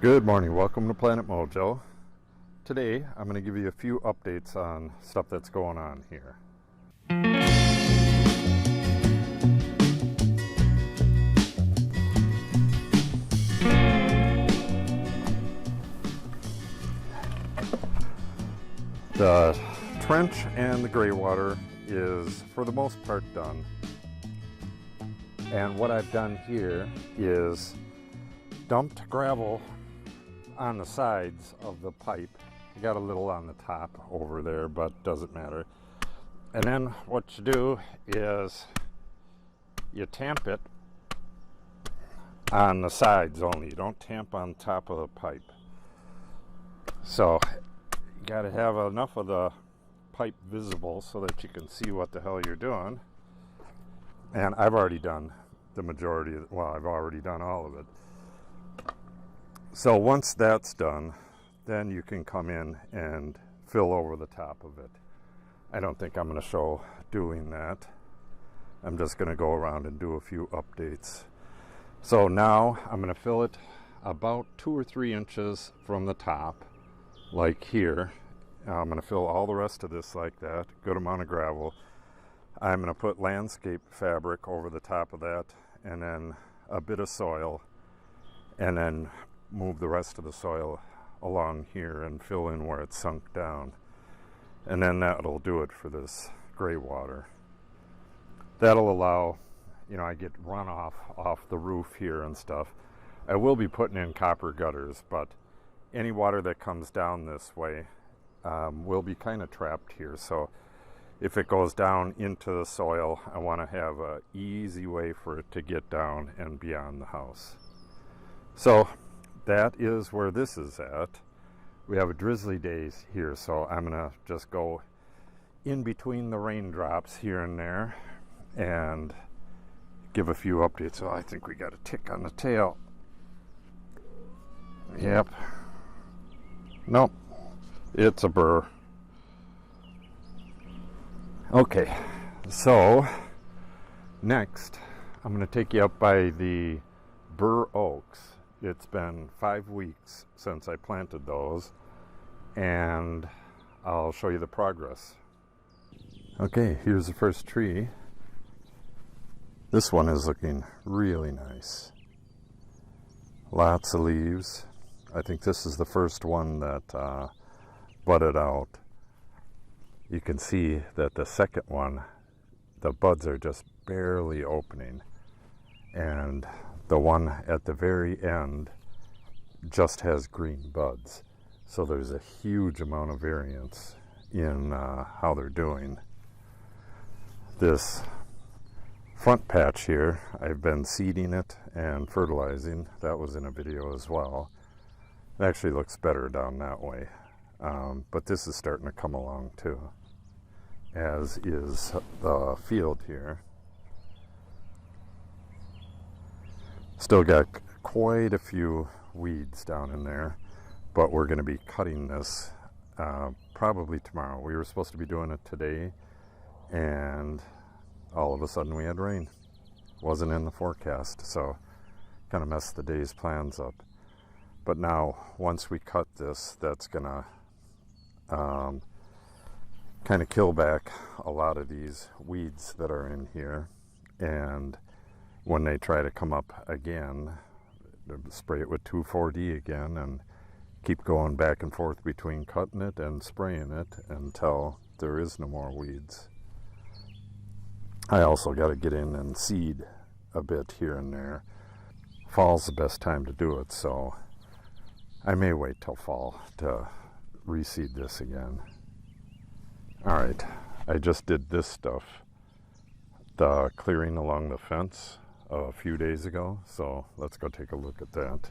Good morning, welcome to Planet Mojo. Today I'm going to give you a few updates on stuff that's going on here. The trench and the gray water is for the most part done. And what I've done here is dumped gravel on the sides of the pipe. I got a little on the top over there, but doesn't matter. And then what you do is you tamp it on the sides only. You don't tamp on top of the pipe. So you got to have enough of the pipe visible so that you can see what the hell you're doing. And I've already done the majority of it. Well, I've already done all of it. So once that's done, then you can come in and fill over the top of it. I don't think I'm going to show doing that. I'm just going to go around and do a few updates. So now I'm going to fill it about 2 or 3 inches from the top, like here. I'm going to fill all the rest of this like that, good amount of gravel. I'm going to put landscape fabric over the top of that, and then a bit of soil, and then move the rest of the soil along here and fill in where it's sunk down. And then that'll do it for this gray water. That'll allow, I get runoff off the roof here and stuff. I will be putting in copper gutters, but any water that comes down this way will be kind of trapped here. So if it goes down into the soil, I want to have an easy way for it to get down and beyond the house. So that is where this is at. We have a drizzly day here, so I'm going to just go in between the raindrops here and there and give a few updates. So I think we got a tick on the tail. Yep. Nope. It's a burr. Okay, so next I'm going to take you up by the burr oaks. It's been 5 weeks since I planted those, and I'll show you the progress. Okay, here's the first tree. This one is looking really nice. Lots of leaves. I think this is the first one that budded out. You can see that the second one, the buds are just barely opening, and the one at the very end just has green buds. So there's a huge amount of variance in how they're doing. This front patch here, I've been seeding it and fertilizing. That was in a video as well. It actually looks better down that way. But this is starting to come along too, as is the field here. Still got quite a few weeds down in there, but we're going to be cutting this probably tomorrow. We were supposed to be doing it today, and all of a sudden we had rain. Wasn't in the forecast, so kind of messed the day's plans up. But now, once we cut this, that's going to kind of kill back a lot of these weeds that are in here, and when they try to come up again, spray it with 2,4-D again and keep going back and forth between cutting it and spraying it until there is no more weeds. I also got to get in and seed a bit here and there. Fall's the best time to do it, so I may wait till fall to reseed this again. Alright, I just did this stuff, the clearing along the fence a few days ago, so let's go take a look at that.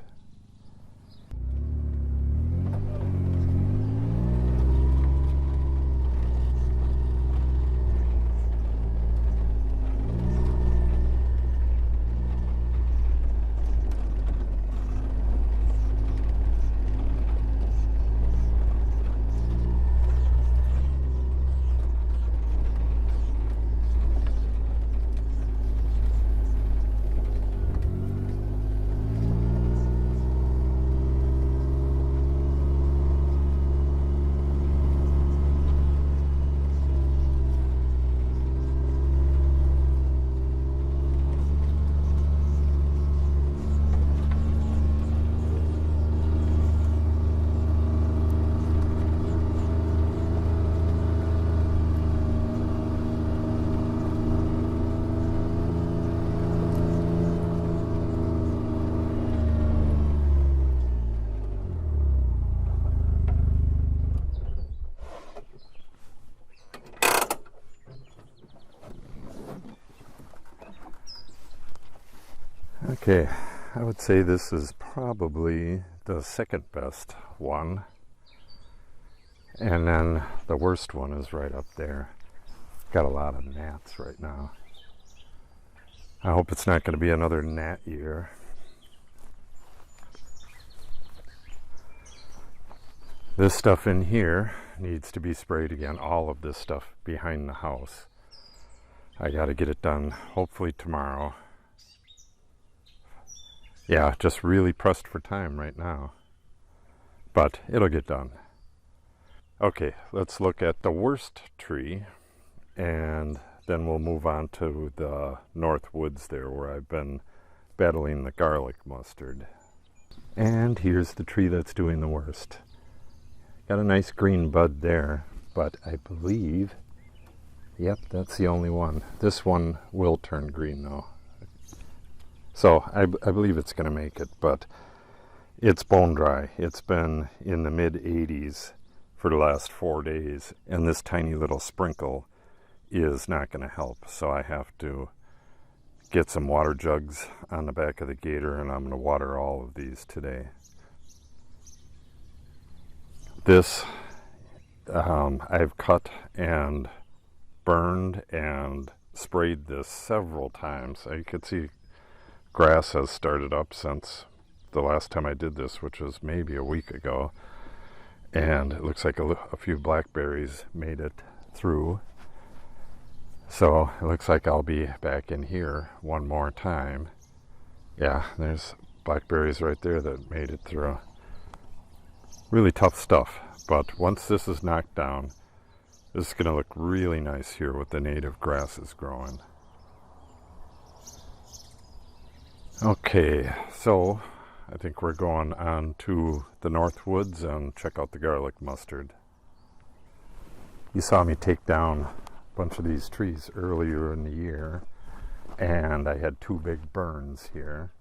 Okay, I would say this is probably the second best one. And then the worst one is right up there. Got a lot of gnats right now. I hope it's not going to be another gnat year. This stuff in here needs to be sprayed again. All of this stuff behind the house. I got to get it done hopefully tomorrow. Yeah, just really pressed for time right now. But it'll get done. Okay, let's look at the worst tree, and then we'll move on to the north woods there where I've been battling the garlic mustard. And here's the tree that's doing the worst. Got a nice green bud there, but I believe, yep, that's the only one. This one will turn green though. So I believe it's going to make it, but it's bone dry. It's been in the mid 80s for the last 4 days, and this tiny little sprinkle is not going to help. So I have to get some water jugs on the back of the gator, and I'm going to water all of these today. This I've cut and burned and sprayed this several times. You can see grass has started up since the last time I did this, which was maybe a week ago. And it looks like a few blackberries made it through. So it looks like I'll be back in here one more time. Yeah, there's blackberries right there that made it through. Really tough stuff, but once this is knocked down, this is going to look really nice here with the native grasses growing. Okay, so I think we're going on to the north woods and check out the garlic mustard. You saw me take down a bunch of these trees earlier in the year, and I had 2 big burns here,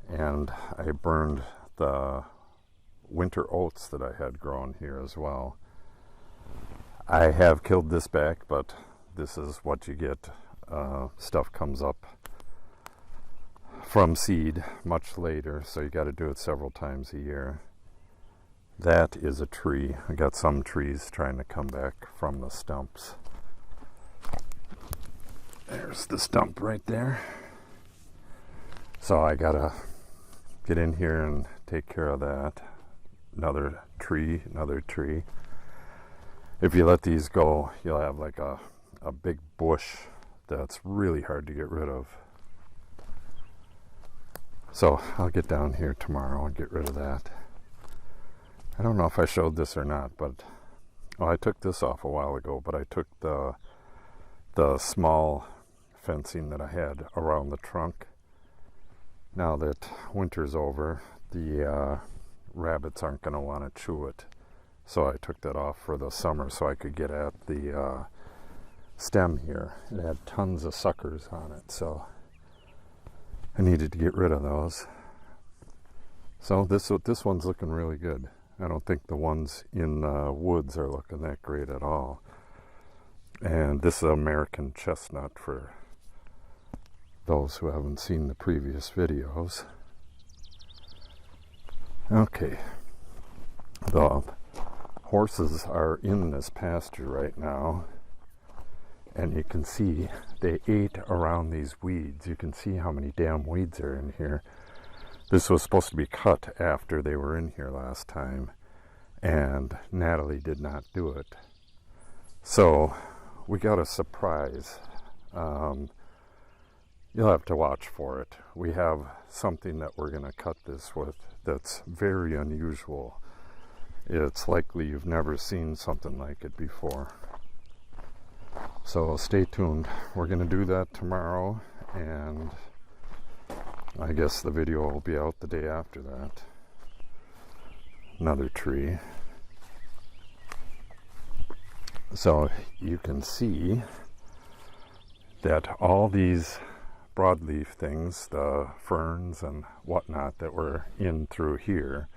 and I burned the winter oats that I had grown here as well. I have killed this back, but this is what you get. Stuff comes up from seed much later, so you got to do it several times a year. That is a tree. I got some trees trying to come back from the stumps. There's the stump right there. So I gotta get in here and take care of that. Another tree. If you let these go, you'll have like a big bush that's really hard to get rid of. So I'll get down here tomorrow and get rid of that. I don't know if I showed this or not, but I took this off a while ago, but I took the small fencing that I had around the trunk. Now that winter's over, the rabbits aren't going to want to chew it. So I took that off for the summer so I could get at the stem here. It had tons of suckers on it, so I needed to get rid of those. So this one's looking really good. I don't think the ones in the woods are looking that great at all. And this is American chestnut for those who haven't seen the previous videos. Okay. The horses are in this pasture right now, and you can see they ate around these weeds. You can see how many damn weeds are in here. This was supposed to be cut after they were in here last time, and Natalie did not do it. So we got a surprise. You'll have to watch for it. We have something that we're going to cut this with that's very unusual. It's likely you've never seen something like it before. So stay tuned. We're going to do that tomorrow, and I guess the video will be out the day after that. Another tree. So you can see that all these broadleaf things, the ferns and whatnot that were in through here,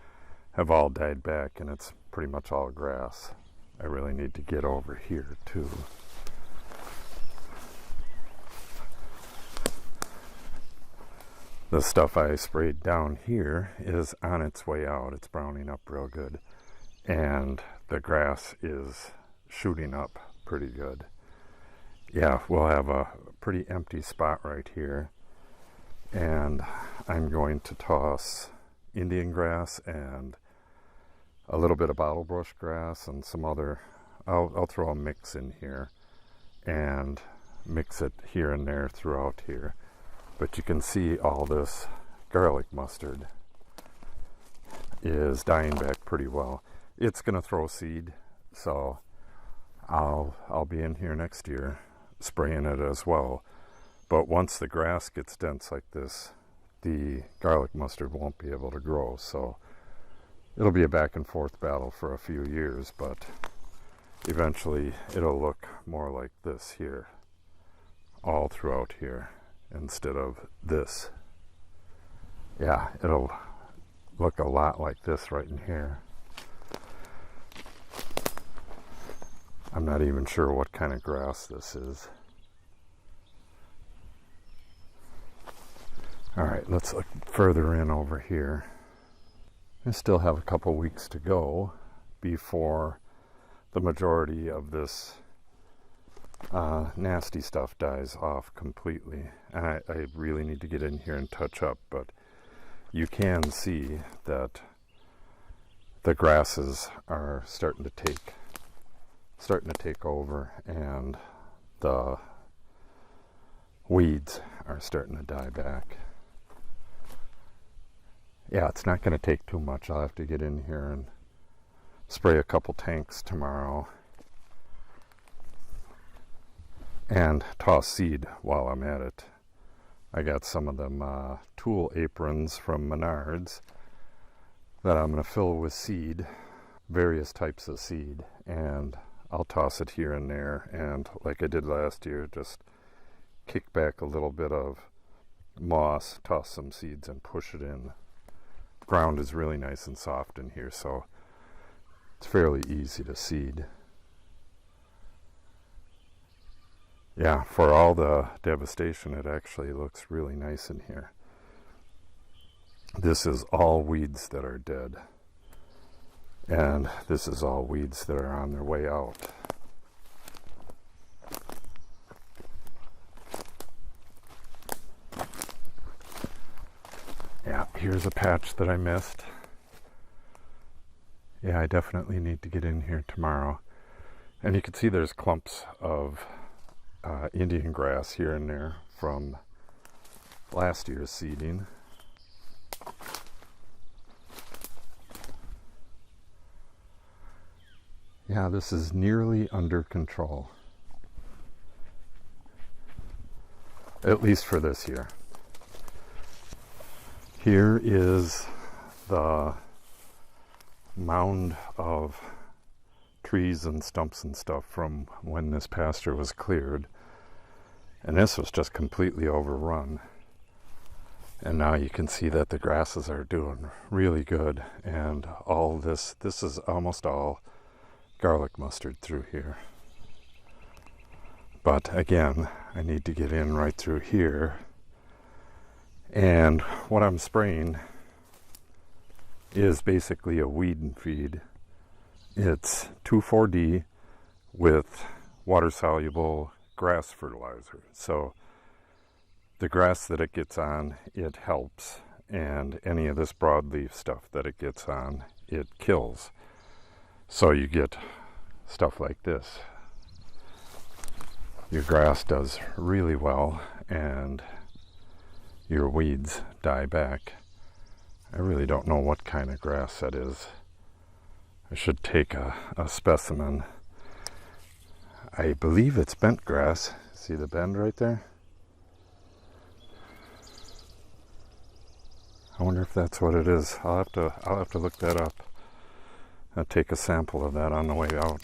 have all died back, and it's pretty much all grass. I really need to get over here too. The stuff I sprayed down here is on its way out. It's browning up real good. And the grass is shooting up pretty good. Yeah, we'll have a pretty empty spot right here. And I'm going to toss Indian grass and a little bit of bottlebrush grass and some other, I'll throw a mix in here and mix it here and there throughout here. But you can see all this garlic mustard is dying back pretty well. It's going to throw seed, so I'll be in here next year spraying it as well. But once the grass gets dense like this, the garlic mustard won't be able to grow. So it'll be a back and forth battle for a few years, but eventually it'll look more like this here, all throughout here, instead of this. Yeah, it'll look a lot like this right in here. I'm not even sure what kind of grass this is. All right, let's look further in over here. I still have a couple weeks to go before the majority of this nasty stuff dies off completely. And I really need to get in here and touch up, but you can see that the grasses are starting to take over, and the weeds are starting to die back. Yeah, it's not going to take too much. I'll have to get in here and spray a couple tanks tomorrow and toss seed while I'm at it. I got some of them tool aprons from Menards that I'm going to fill with seed, various types of seed, and I'll toss it here and there, and like I did last year, just kick back a little bit of moss, toss some seeds, and push it in. Ground is really nice and soft in here, so it's fairly easy to seed. Yeah, for all the devastation, it actually looks really nice in here. This is all weeds that are dead, and this is all weeds that are on their way out. Yeah, here's a patch that I missed. Yeah, I definitely need to get in here tomorrow. And you can see there's clumps of Indian grass here and there from last year's seeding. Yeah, this is nearly under control. At least for this year. Here is the mound of trees and stumps and stuff from when this pasture was cleared. And this was just completely overrun. And now you can see that the grasses are doing really good. And all this is almost all garlic mustard through here. But again, I need to get in right through here. And what I'm spraying is basically a weed and feed. It's 2,4-D with water-soluble grass fertilizer. So the grass that it gets on, it helps, and any of this broadleaf stuff that it gets on, it kills. So you get stuff like this. Your grass does really well, and your weeds die back. I really don't know what kind of grass that is. I should take a specimen. I believe it's bent grass. See the bend right there? I wonder if that's what it is. I'll have to look that up. I'll take a sample of that on the way out.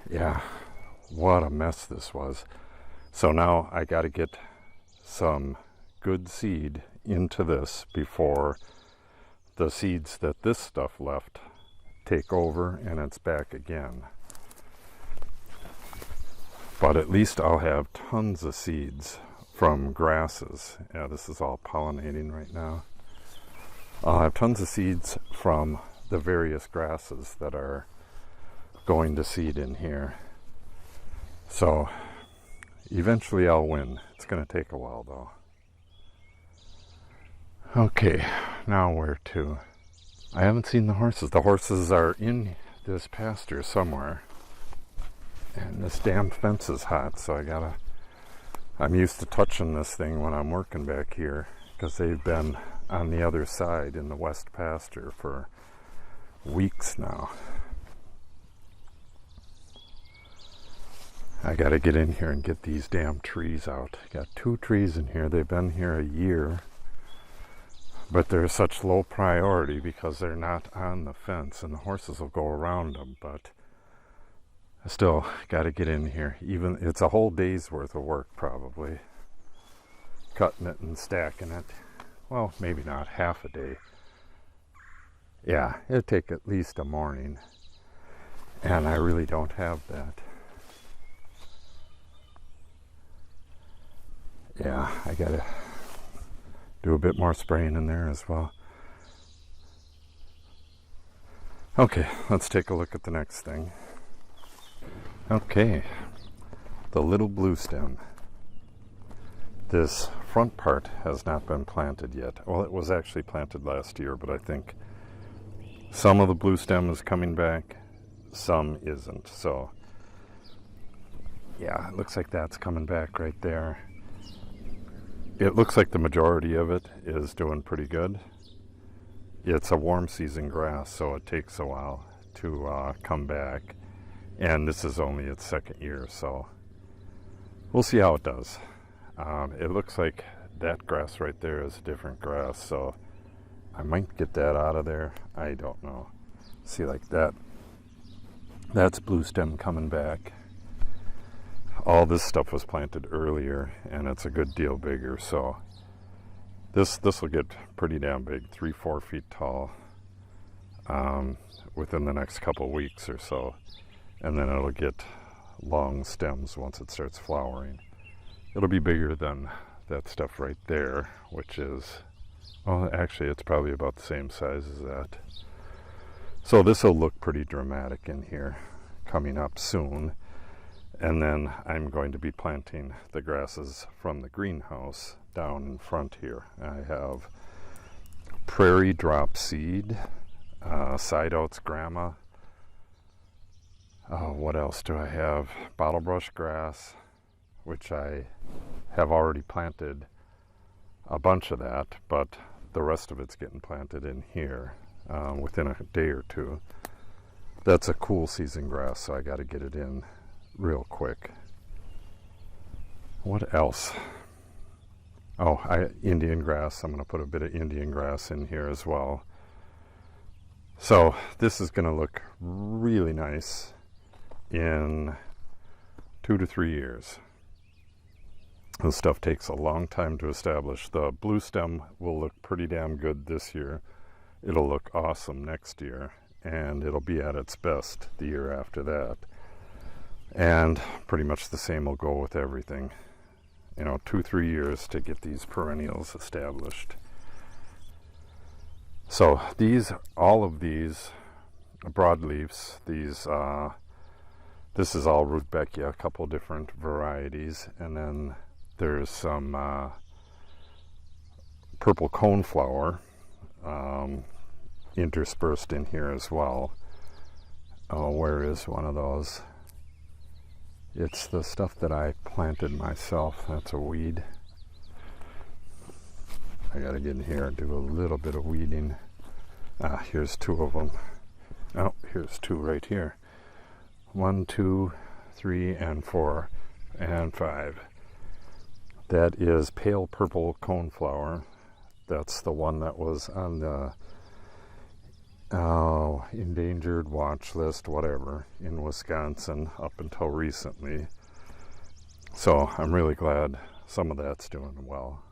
Yeah, what a mess this was. So now I got to get some good seed into this before the seeds that this stuff left take over and it's back again. But at least I'll have tons of seeds from grasses. Yeah, this is all pollinating right now. I'll have tons of seeds from the various grasses that are going to seed in here. So eventually I'll win. It's going to take a while though. Okay, now where to? I haven't seen the horses. The horses are in this pasture somewhere. And this damn fence is hot, so I'm used to touching this thing when I'm working back here, because they've been on the other side in the west pasture for weeks now. I gotta get in here and get these damn trees out. Got 2 trees in here. They've been here a year, but they're such low priority because they're not on the fence, and the horses will go around them, but I still got to get in here. Even it's a whole day's worth of work probably, cutting it and stacking it. Well, maybe not half a day. Yeah, it'd take at least a morning, and I really don't have that. Yeah, I gotta do a bit more spraying in there as well. Okay, let's take a look at the next thing. Okay, the little blue stem. This front part has not been planted yet. Well, it was actually planted last year, but I think some of the blue stem is coming back, some isn't. So, yeah, it looks like that's coming back right there. It looks like the majority of it is doing pretty good. It's a warm season grass, so it takes a while to come back. And this is only its second year, so we'll see how it does. It looks like that grass right there is a different grass, so I might get that out of there. I don't know. See, like that. That's blue stem coming back. All this stuff was planted earlier, and it's a good deal bigger, so this will get pretty damn big, 3-4 feet tall, within the next couple weeks or so. And then it'll get long stems once it starts flowering. It'll be bigger than that stuff right there, which is, well, actually it's probably about the same size as that. So this will look pretty dramatic in here coming up soon. And then I'm going to be planting the grasses from the greenhouse down in front here. I have Prairie drop seed, side oats grama. What else do I have? Bottlebrush grass, which I have already planted a bunch of that, but the rest of it's getting planted in here within a day or two. That's a cool season grass, so I got to get it in real quick. What else? Oh, Indian grass. I'm going to put a bit of Indian grass in here as well. So this is going to look really nice in 2 to 3 years. This stuff takes a long time to establish. The blue stem will look pretty damn good this year. It'll look awesome next year, and it'll be at its best the year after that. And pretty much the same will go with everything. 2-3 years to get these perennials established. So all of these broadleafs, this is all Rudbeckia, a couple different varieties, and then there's some purple coneflower interspersed in here as well. Oh, where is one of those? It's the stuff that I planted myself. That's a weed. I gotta get in here and do a little bit of weeding. Here's 2 of them. Oh, here's 2 right here. 1, 2, 3, and 4, and 5. That is pale purple coneflower. That's the one that was on the endangered watch list, whatever, in Wisconsin up until recently. So I'm really glad some of that's doing well.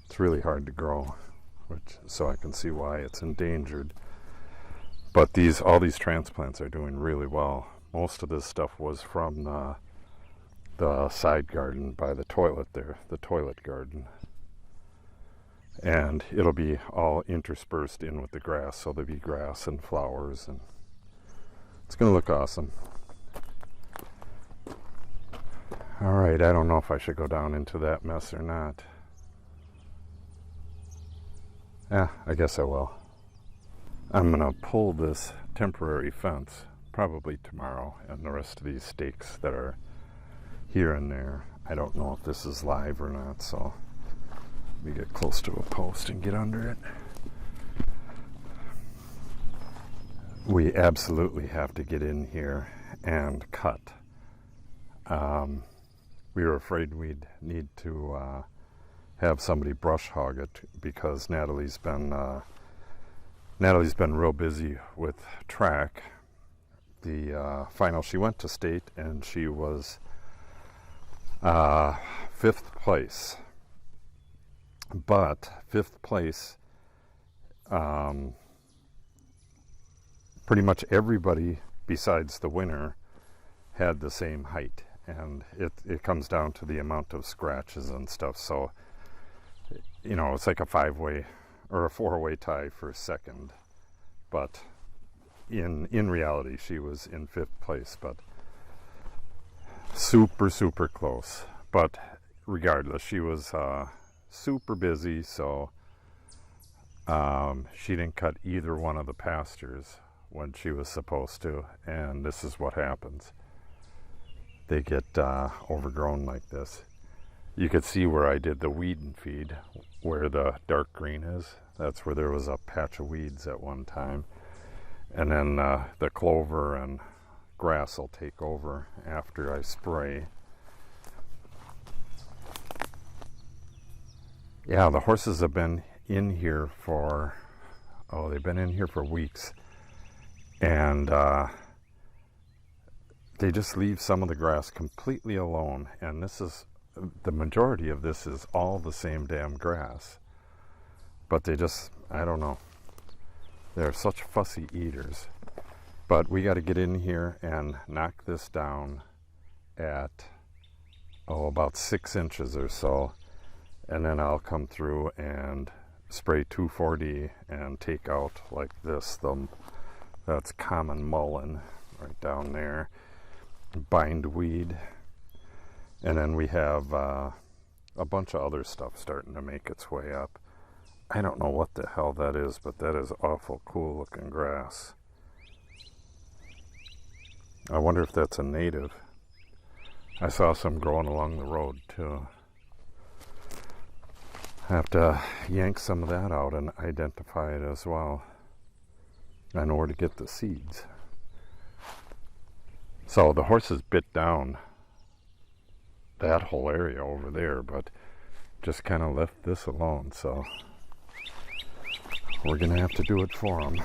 It's really hard to grow, so I can see why it's endangered. But all these transplants are doing really well. Most of this stuff was from the the side garden by the toilet there, the toilet garden. And it'll be all interspersed in with the grass, so there'll be grass and flowers, and it's going to look awesome. All right, I don't know if I should go down into that mess or not. Yeah, I guess I will. I'm going to pull this temporary fence probably tomorrow, and the rest of these stakes that are here and there. I don't know if this is live or not, so let me get close to a post and get under it. We absolutely have to get in here and cut. We were afraid we'd need to have somebody brush hog it because Natalie's been real busy with track. The final, she went to state and she was 5th place. But 5th place, pretty much everybody besides the winner had the same height. And it comes down to the amount of scratches and stuff. So, you know, it's like a 5-way or a 4-way tie for second. But in reality, she was in 5th place. But super close. But regardless, she was super busy. So she didn't cut either one of the pastures when she was supposed to. And this is what happens. They get overgrown like this. You could see where I did the weed and feed, where the dark green is. That's where there was a patch of weeds at one time. And then the clover and grass will take over after I spray. Yeah, the horses have been in here for, they've been in here for weeks. And they just leave some of the grass completely alone, and this is, the majority of this is all the same damn grass. But they just, I don't know, they're such fussy eaters. But we got to get in here and knock this down at, about 6 inches or so, and then I'll come through and spray 2,4-D and take out like this, that's common mullein right down there. Bindweed, and then we have a bunch of other stuff starting to make its way up. I don't know what the hell that is, but that is awful cool looking grass. I wonder if that's a native. I saw some growing along the road too. I have to yank some of that out and identify it as well. I know where to get the seeds. So the horses bit down that whole area over there, but just kind of left this alone. So we're going to have to do it for them.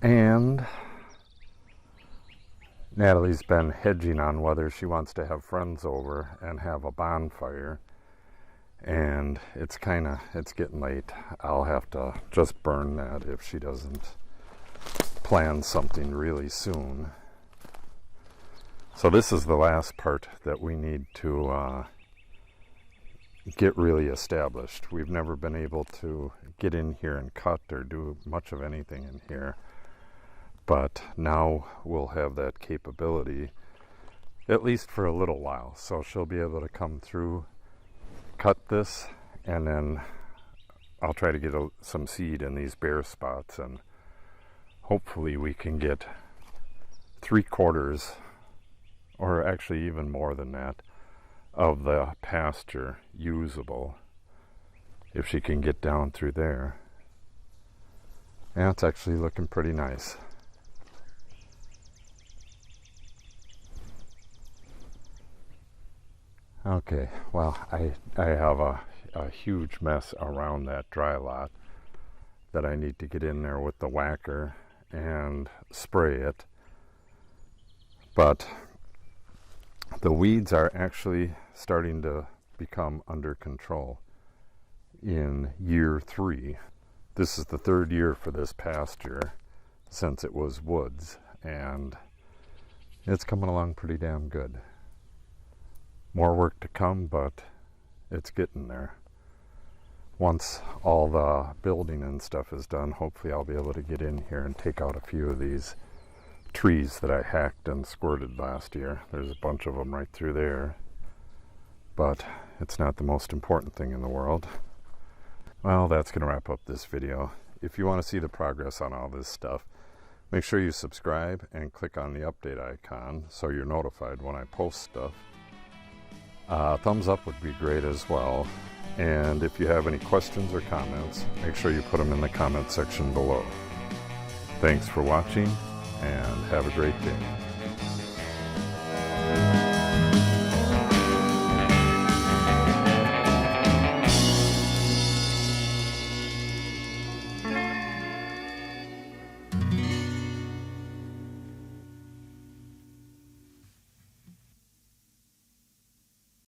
And Natalie's been hedging on whether she wants to have friends over and have a bonfire. And it's getting late. I'll have to just burn that if she doesn't plan something really soon. So this is the last part that we need to get really established. We've never been able to get in here and cut or do much of anything in here. But now we'll have that capability, at least for a little while. So she'll be able to come through, cut this, and then I'll try to get some seed in these bare spots, and hopefully we can get 3/4, or actually even more than that, of the pasture usable, if she can get down through there. And it's actually looking pretty nice. Okay, well, I have a huge mess around that dry lot that I need to get in there with the whacker and spray it. But the weeds are actually starting to become under control in year 3. This is the 3rd year for this pasture since it was woods, and it's coming along pretty damn good. More work to come, but it's getting there. Once all the building and stuff is done, hopefully I'll be able to get in here and take out a few of these trees that I hacked and squirted last year. There's a bunch of them right through there, but it's not the most important thing in the world. Well, that's going to wrap up this video. If you want to see the progress on all this stuff, make sure you subscribe and click on the update icon so you're notified when I post stuff. Thumbs up would be great as well. And if you have any questions or comments, make sure you put them in the comment section below. Thanks for watching, and have a great day.